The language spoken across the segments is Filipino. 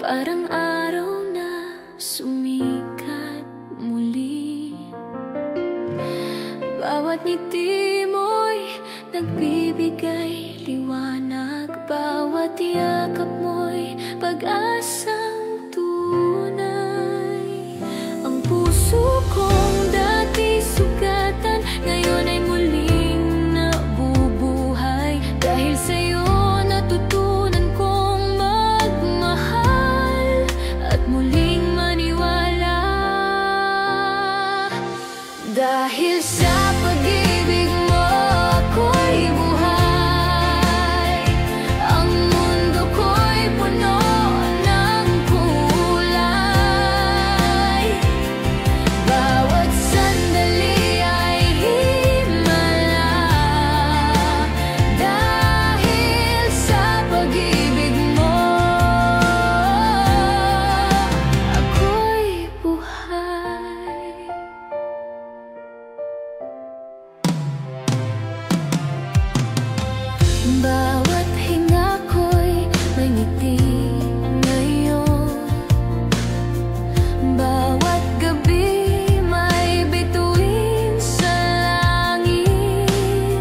parang araw na sumikat muli. Bawat ngiti mo'y nagbibigay liwanag, bawat yakap mo'y pag-asang tunay. Ang puso kong dati sugatan, ngayon ay muling nabubuhay. Dahil sa'yo natutunan kong magmahal at muling maniwala. Dahil sa pag-ibig mo ako'y buhay, ang mundo ko'y puno ng kulay. Bawat sandali ay himala, dahil sa pag-ibig mo ako'y buhay. Bawat hinga ko'y may ngiti ngayon, bawat gabi may bituin sa langit.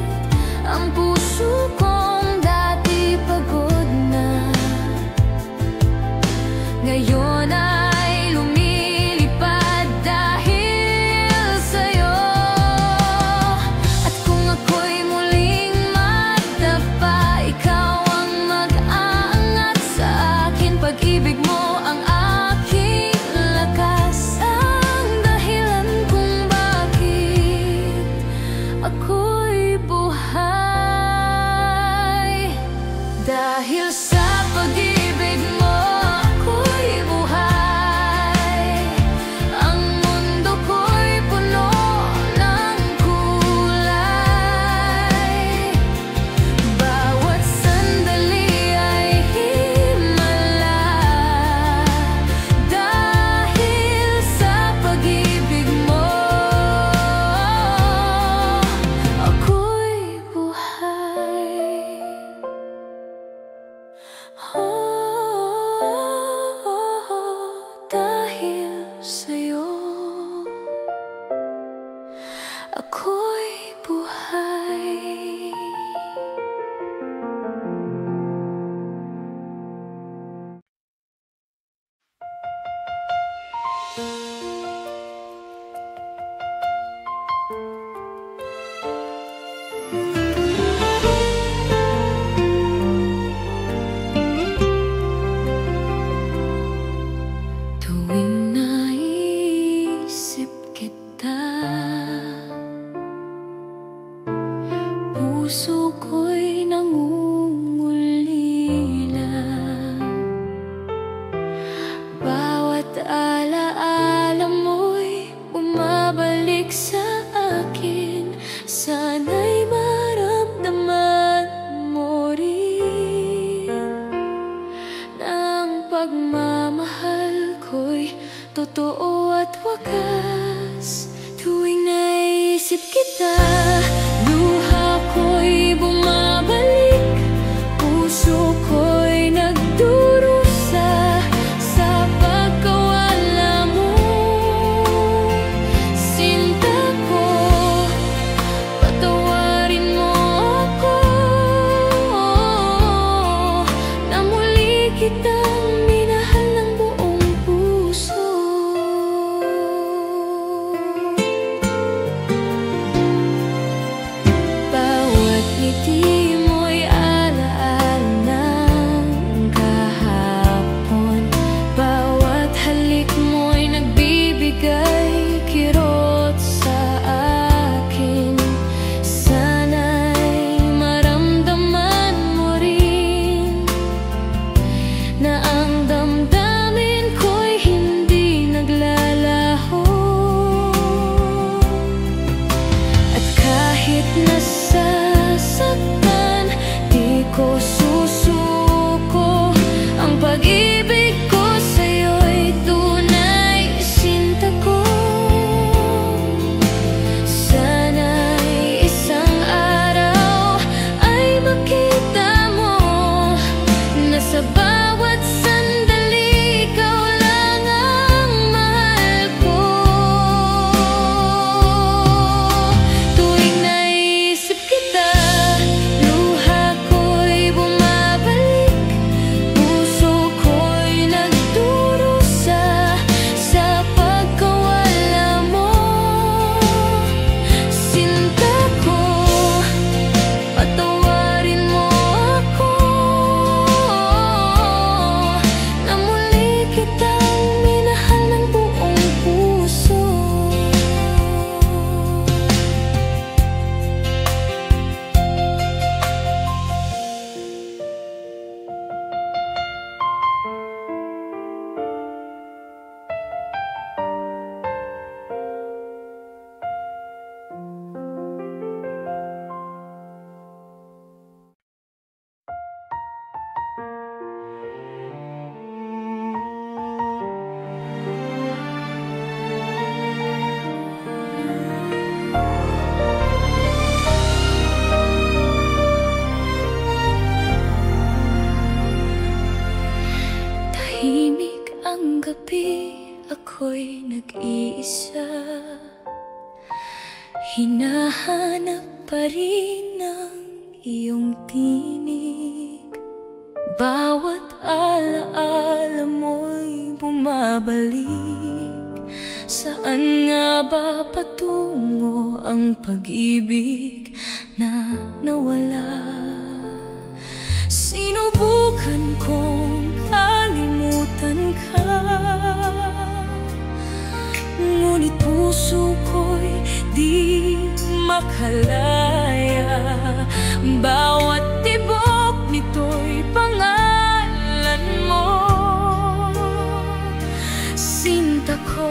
Ang puso kong dati pagod na, ngayon ay lumilipad dahil sa'yo. At kung ako'y muling matapa, ikaw ang mag-aangat sa akin. Pag-ibig mo ang aking lakas, ang dahilan kung bakit ako'y buhay. Dahil sa pag-ibig mo ako'y buhay, ang mundo ko'y puno ng kulay. Bawat sandali ay himala, dahil sa pag-ibig mo ako'y buhay. Dahil sa'yo ako'y buhay. Tuwing naisip kita, puso ko'y nangungulila. Bawat alaala mo'y bumabalik sa akin. Sana'y maramdaman mo rin na ang pagmamahal ko'y totoo at wakas. Tuwing naisip kita, luha ko'y bumabalik, puso ko'y nagdurusa sa pagkawala mo. Sinta ko, patawarin mo ako, na muli kitang minahal ng buong puso. Bawat ngiti mo'y alaala ng kahapon, bawat halik mo'y nagbibigay kirot sa akin. Sana'y maramdaman mo rin na gabi ako'y nag-iisa, hinahanap pa rin ang iyong tinig. Bawat alaala mo'y bumabalik. Saan nga ba patungo ang pag-ibig na nawala? Sinubukan kong kalimutan ka, ngunit puso ko'y di makalaya. Bawat tibok nito'y pangalan mo. Sinta ko,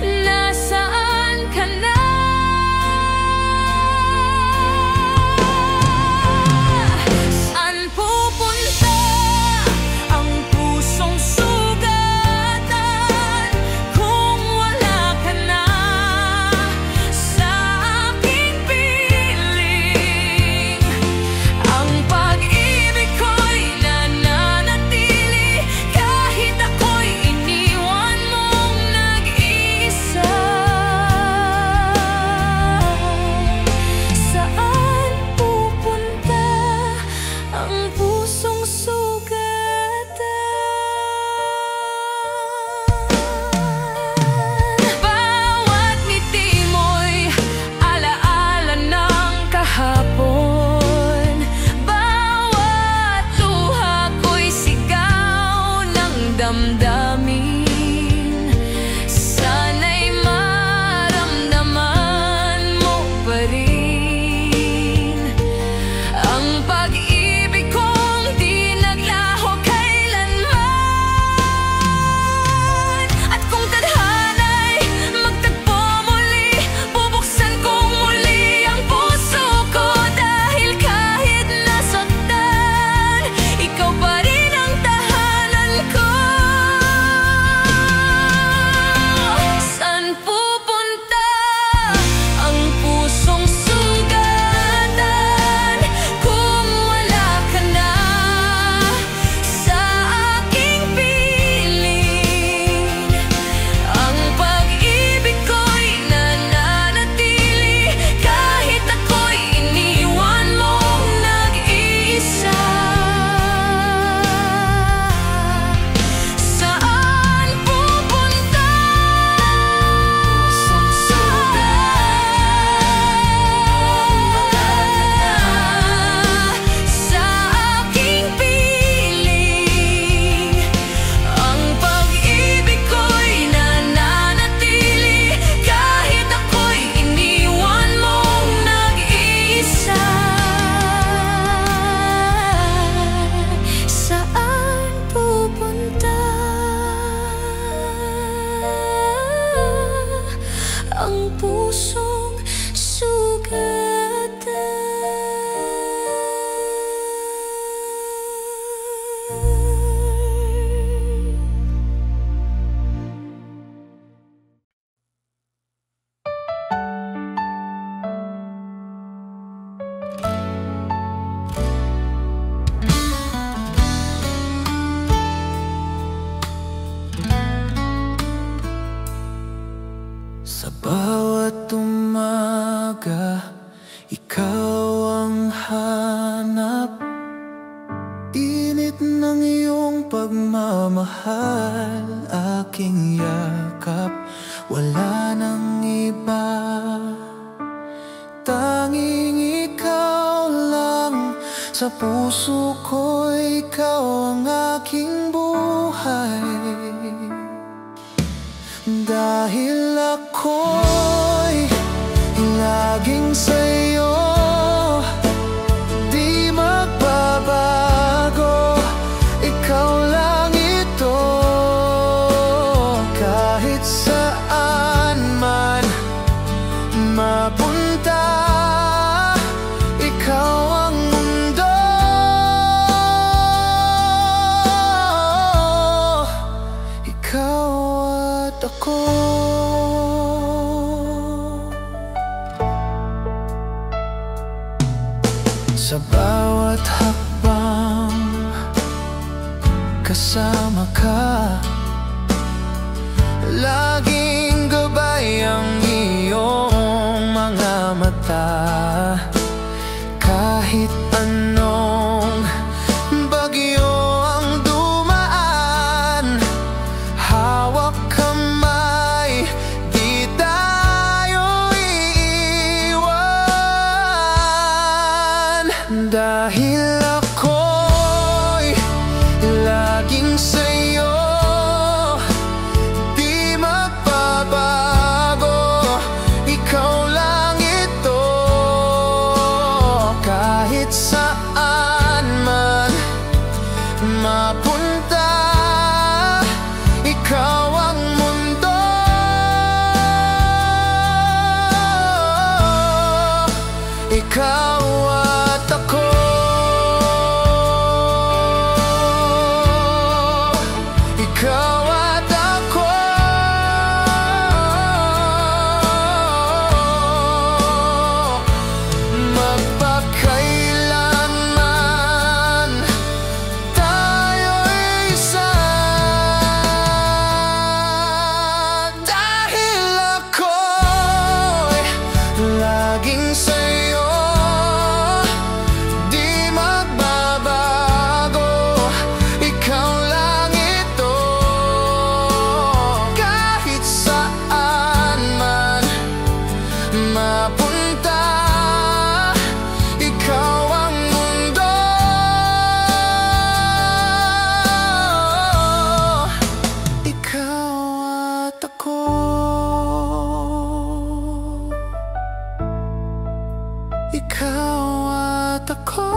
nasaan ka na? Saan pupunta ang pusong sugatan kung wala ka na sa aking piling? Ang pag-ibig ko'y nananatili kahit ako'y iniwan mong nag-iisa. Saan pupunta ang pusong sugatan? Bawat ngiti mo'y alaala ng kahapon. Bawat luha ko'y sigaw ng damdamin. Sana'y maramdaman mo pa rin ang pag-ibig kong di naglaho kailanman. At kung tadhana'y magtagpo muli, bubuksan kong muli ang puso ko. Dahil kahit nasaktan, ikaw pa rin ang tahanan ko. Saan pupunta ang pusong sugatan kung wala ka na sa aking piling? Ang pag-ibig ko'y nananatili kahit ako'y iniwan mong nag-iisa. Saan pupunta sa aking piling? Ang pag-ibig ko'y nananatili kahit ako'y iniwan mong nag-iisa. Saan pupunta ang pusong sugatan? Sa bawat umaga, ikaw ang hanap. Init ng iyong pagmamahal, aking yakap. Wala nang iba, tanging ikaw lang. Sa puso ko, ikaw ang aking buhay. Dahil ako'y laging sa'yo, di magbabago. Ikaw lang ito, kahit saan man mapunta. Ikaw ang mundo, ikaw at ako. Sa bawat hakbang kasama ka, laging gabay ang iyong mga mata. Kahit anong bagyo ang dumaan, hawak kamay, di tayo iiwan. Dahil ako'y laging sa'yo, di magbabago, ikaw lang ito. Kahit saan man mapunta, ikaw ang mundo. Ikaw at ako, ikaw at ako, magpakailanman tayo'y isa. Dahil ako'y laging sa'yo, di magbabago, ikaw lang ito. Kahit saan man mapunta, ikaw ang mundo. Ikaw at ako, ikaw at ako.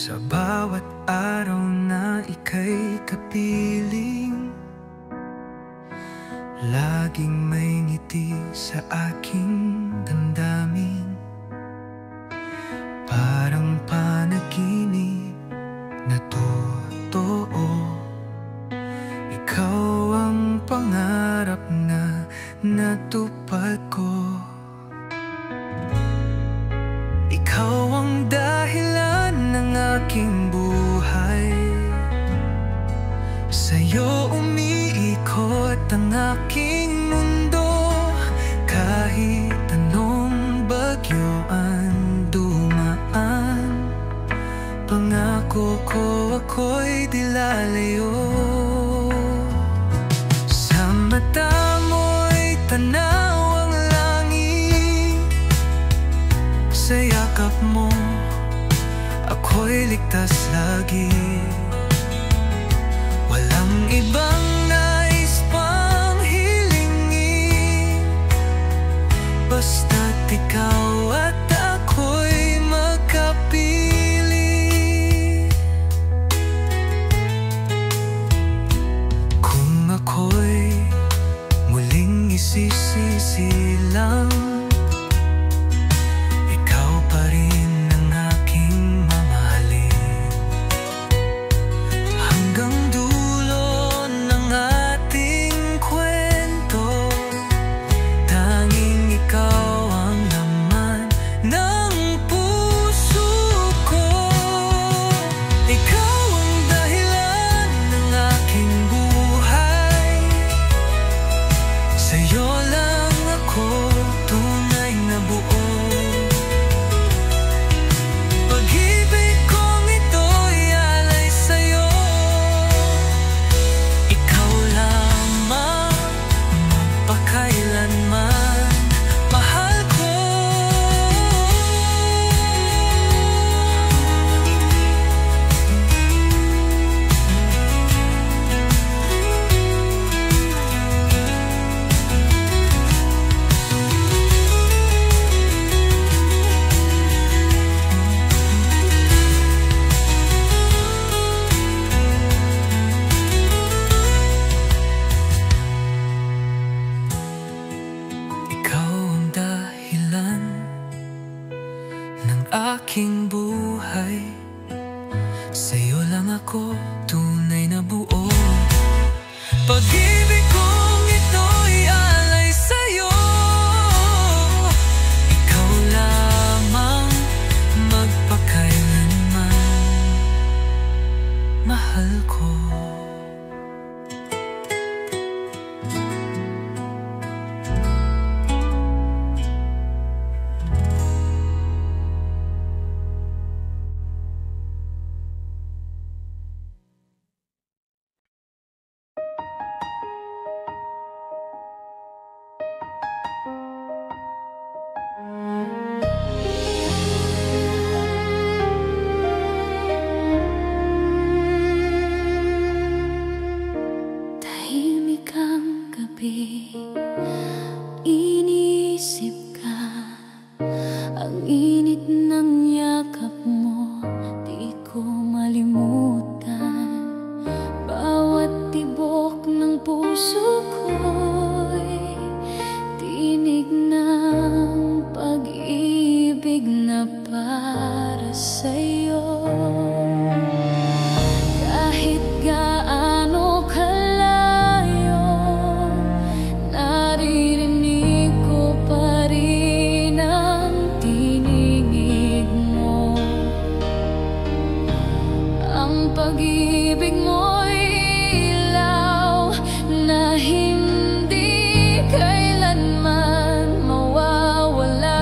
Sa bawat araw na ika'y kapiling, laging may ngiti sa aking damdamin. Parang panaginip na totoo, ikaw ang pangarap na natupad ko. Ikaw ang dahilan ng aking buhay, sa'yo umiikot ang aking mundo. Kahit anong bagyo ang dumaan, pangako ko ako'y di lalayo. Sa mata mo'y tanaw ang langit, sa yakap mo ako'y ligtas lagi. Walang ibang nais pang hilingin, basta't ikaw at ako'y magkapili. Kung ako'y muling isisisilang, ikaw pa rin ang aking mamahalin. Hanggang dulo ng ating kwento, tanging ikaw ang laman ko tunay na buo. Pag-ibig kong ito'y alay sa'yo. Ikaw lamang magpakailanman, mahal ko. Tahimik ang gabi, iniisip ka. Ang init ng yakap mo, di ko malimutan. Bawat tibok ng puso ko'y tinig ng pag-ibig na para sa'yo. Kahit gaano kalayo, naririnig ko pa rin ang tinig mo. Ang pag-ibig mo'y ilaw na hindi kailanman mawawala.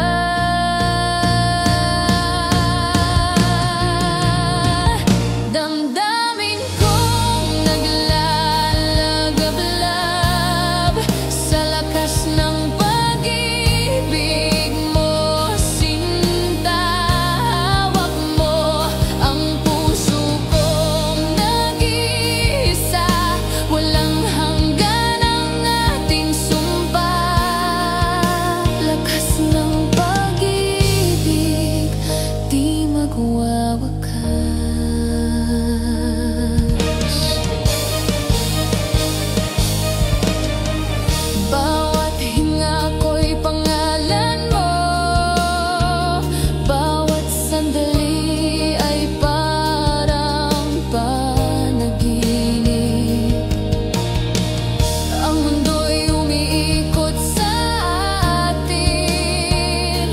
Damdamin kong naglalagablab sa lakas ng pag-ibig mo, sinta. Hawak mo ang puso kong nag-iisa. Walang hanggan ang ating sumpa. Lakas ng pag-ibig, di magwawakas. Bawat hinga ko'y pangalan mo. Bawat sandali ay parang panaginip. Ang mundo'y umiikot sa atin.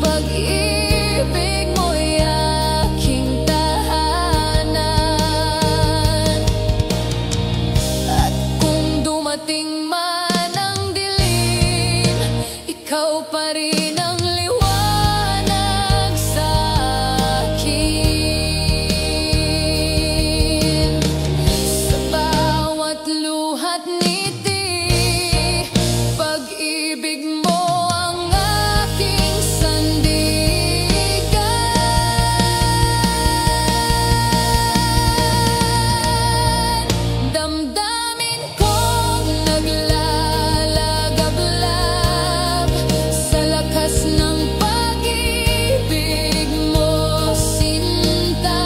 Pag-ibig mo'y aking tahanan. At kung dumating man ang dilim, ikaw pa rin ang liwanag sa akin. Sa bawat luhat ngiti, pag-ibig mo ang aking sandigan. Damdamin kong naglalagablab sa lakas ng pag-ibig mo, sinta.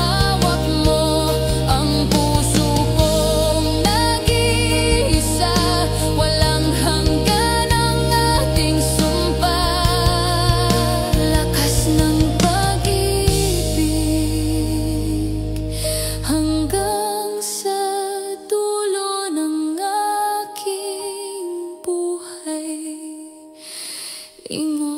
Hawak mo ang puso kong nag-iisa. Walang hanggan ang ating sumpa. Lakas ng pag-ibig hanggang sa dulo ng aking buhay. Ingon.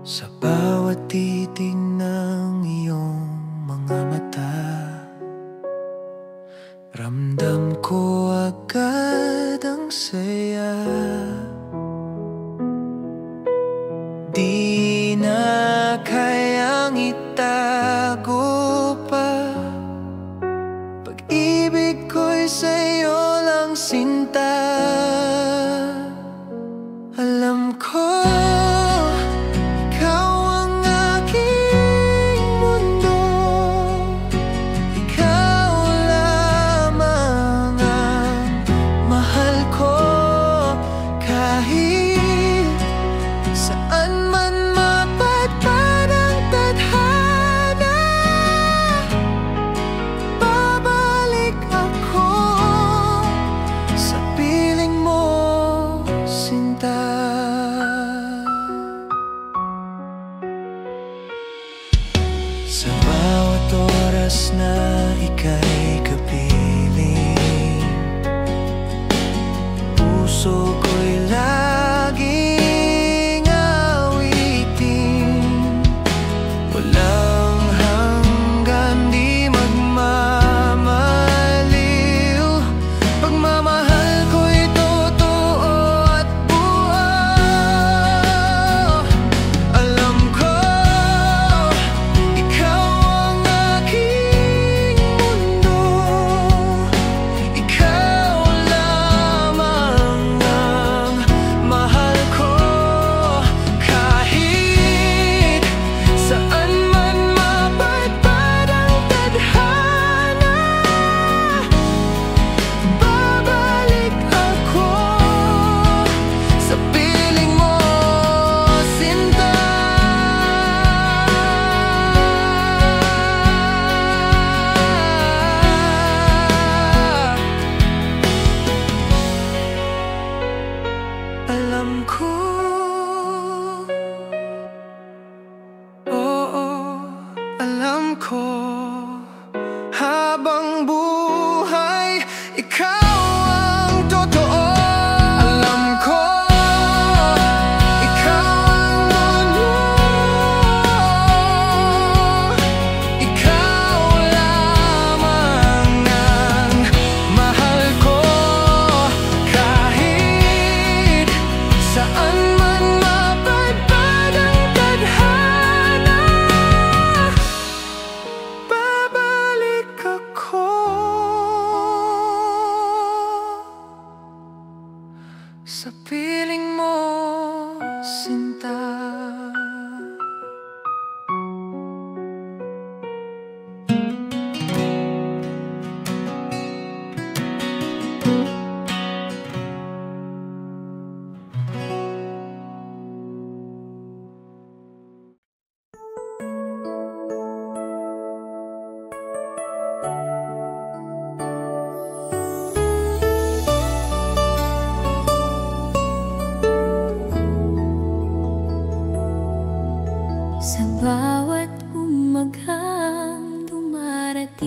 Sa bawat titig ng iyong mga mata, ramdam ko agad ang saya. Di na kayang itago pa. Pag-ibig ko'y sa'yo lang, sinta. Alam ko ikaw ang aking mundo. Ikaw lang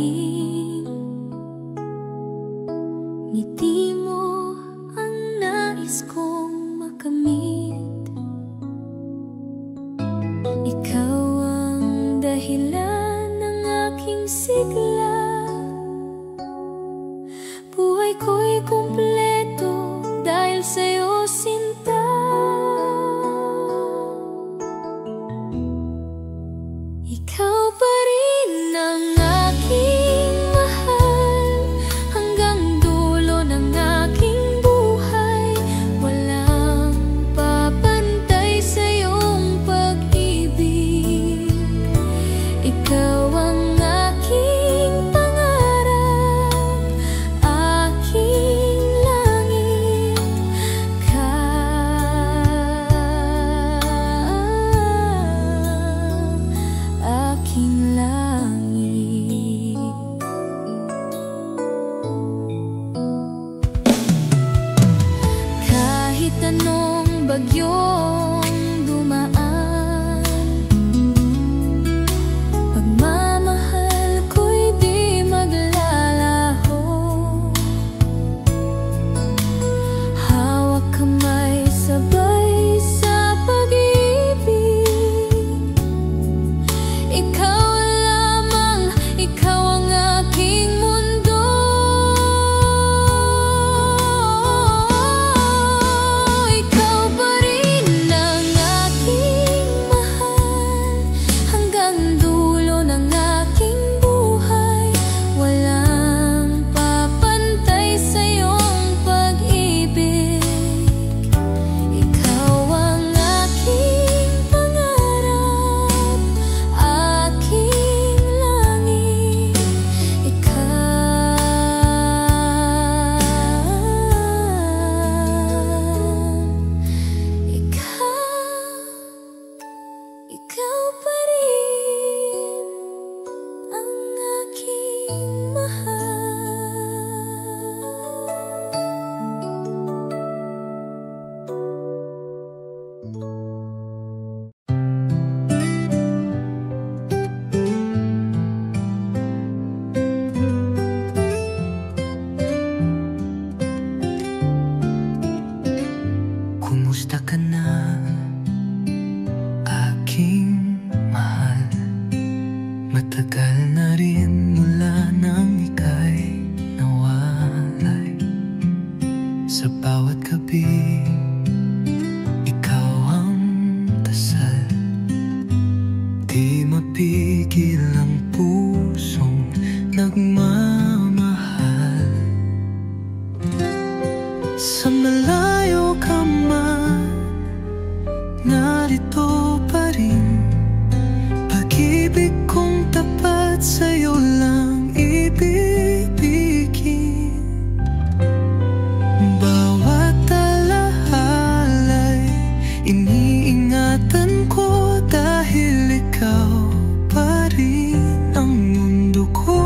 hangin. Ngiti mo ang nais kong makamit. Ikaw ang dahilan ng aking sigla. Buhay ko'y kumpleto dahil sa'yo, sinta. Ikaw pa rin ang aking mahal, hanggang dulo ng aking buhay. Walang papantay sa iyong pag-ibig. Ikaw ang aking pangarap, aking langit. Aking langit. Kahit anong bagyong dumaan, pagmamahal ko'y di maglalaho. Hawak kamay sabay sa pag-ibig. Ikaw lamang, ikaw ang aking mundo. Ikaw pa rin ang aking mahal, hanggang dulo ng aking buhay. Walang papantay sa iyong pag-ibig. Ikaw ang aking pangarap, aking langit. Ikaw pa rin ang aking mahal. Kumusta ka na, aking mahal? Matagal na rin mula nang ika'y nawalay. Sa bawat gabi, ikaw ang dasal. Di mapigil ang pusong nagmamahal. Sa malayo ka man, narito pa rin. Pag-ibig kong tapat sa'yo lang ibibigin. Bawat alahalay iniingatan ko, dahil ikaw pa rin ang mundo ko.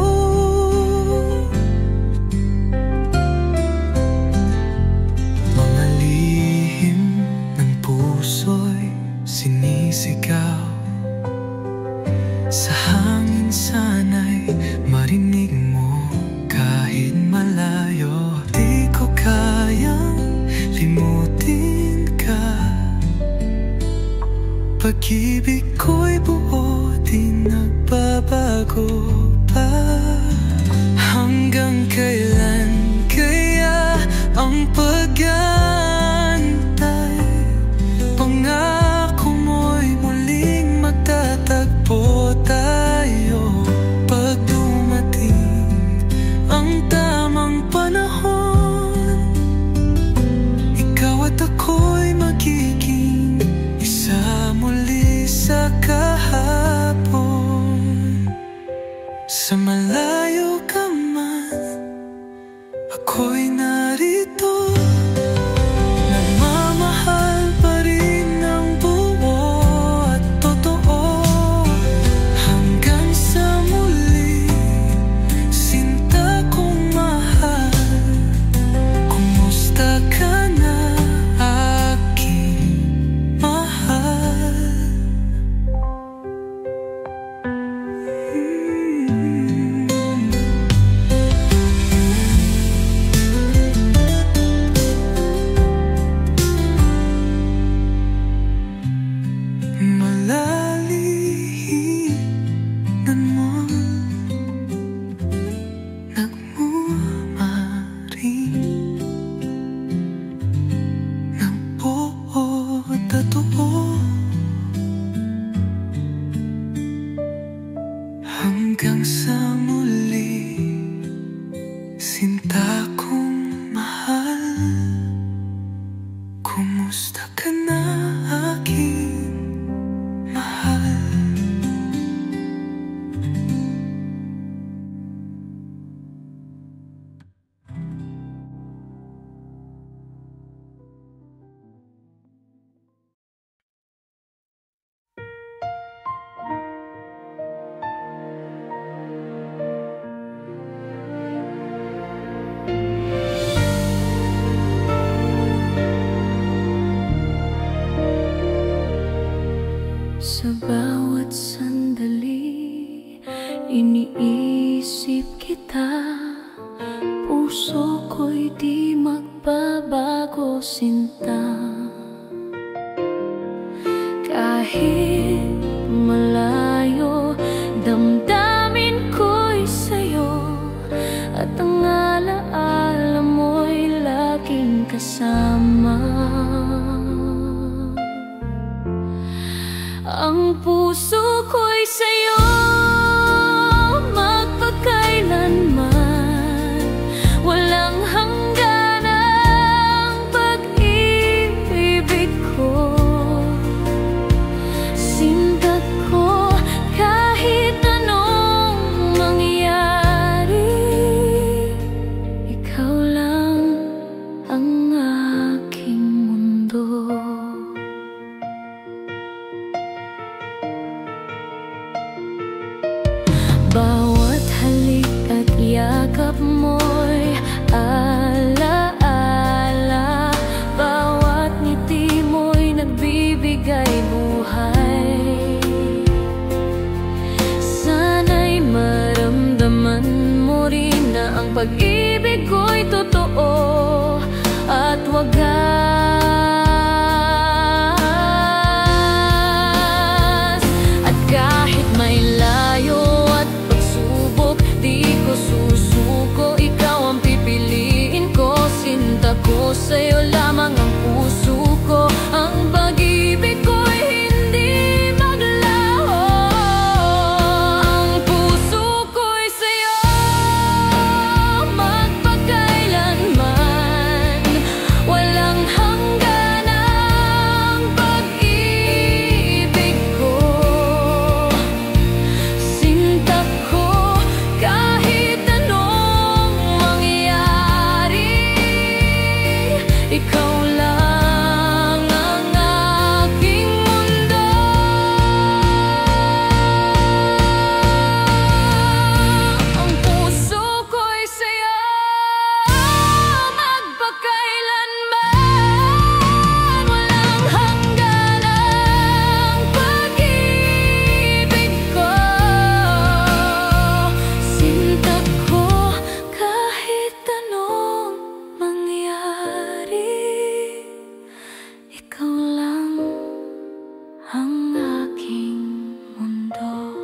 Mga lihim ng puso'y sinisigaw. Sa hangin sana'y marinig mo, kahit malayo. Di ko kayang limutin ka. Pag-ibig ko'y buo, di nagbabago pa. Hanggang kailan kaya ang pag-antay? Pangako mo'y muling magtatagpo tayo. Pag dumating ang tamang panahon, ikaw at ako'y magiging isa muli sa kahapon. Sa malayo ka man, ako'y narito. Nagmamahal pa rin ng buo at totoo. Hanggang sa muli, sinta kong mahal. Kumusta ka na, aking mahal? bawat sandali, iniisip kita. Puso ko'y di magbabago, sinta. Kahit malayo, damdamin ko'y sa'yo, at ang alaala mo'y laging kasama. Ang puso ko'y sa'yo, magpakailanman. Walang hangganang pag-ibig ko. Sinta ko kahit anong mangyari, ikaw lang ang aking mundo. Bawat halik at yakap mo'y alaala. Bawat ngiti mo'y nagbibigay buhay. Sana'y maramdaman mo rin na ang pag-ibig ko'y totoo at wagas. At kahit may layo at pagsubok, di ko susuko, ikaw ang pipiliin ko. Sinta ko, sa'yo lamang ang puso ko. Ang pag-ibig ko'y hindi maglaho. Ang puso ko'y sa'yo, magpakailanman. Walang hangganang pag-ibig ko. Sinta ko kahit anong mangyari, ikaw lang ang aking mundo. Ang puso ko'y sa'yo, magpakailanman. Walang hangganang pag-ibig ko. Sinta ko kahit anong mangyari, ikaw lang ang aking mundo.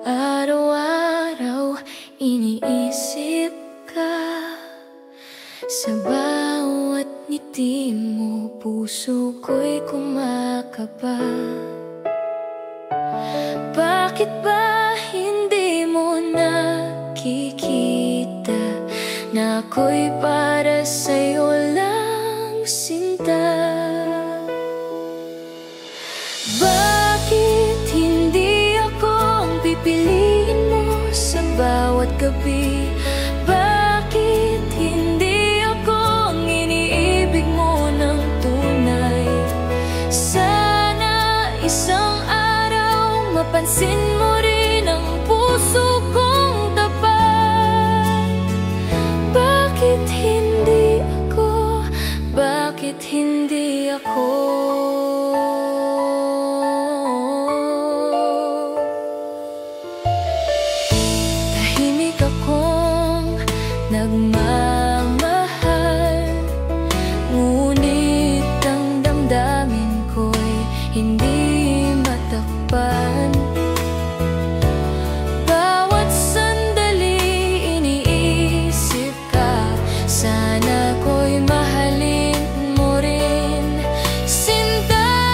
Araw-araw iniisip ka, sa bawat ngiti mo puso ko'y kumakaba. Bakit ba hindi mo nakikita na ako'y para sa'yo lang, sinta? Bakit hindi ako ang pipiliin mo sa bawat gabi? Bakit hindi ako ang iniibig mo ng tunay? Sana isang araw mapansin mo rin ang puso kong tapat. Bakit hindi ako? Bakit hindi ako? Tahimik akong nagmamahal, ngunit ang damdamin ko'y hindi matakpan. Bawat sandali iniisip ka, sana ko'y mahalin mo rin, sinta.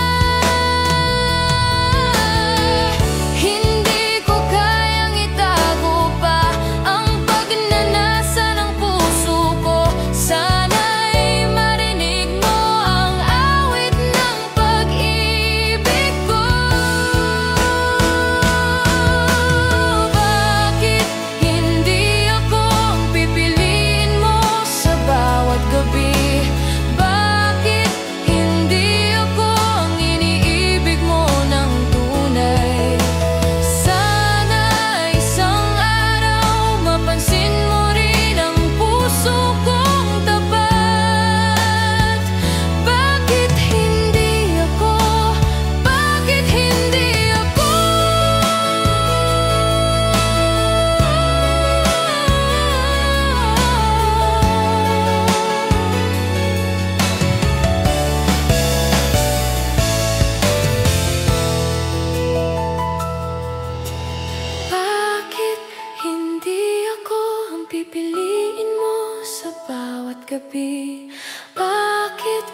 gabi. Bakit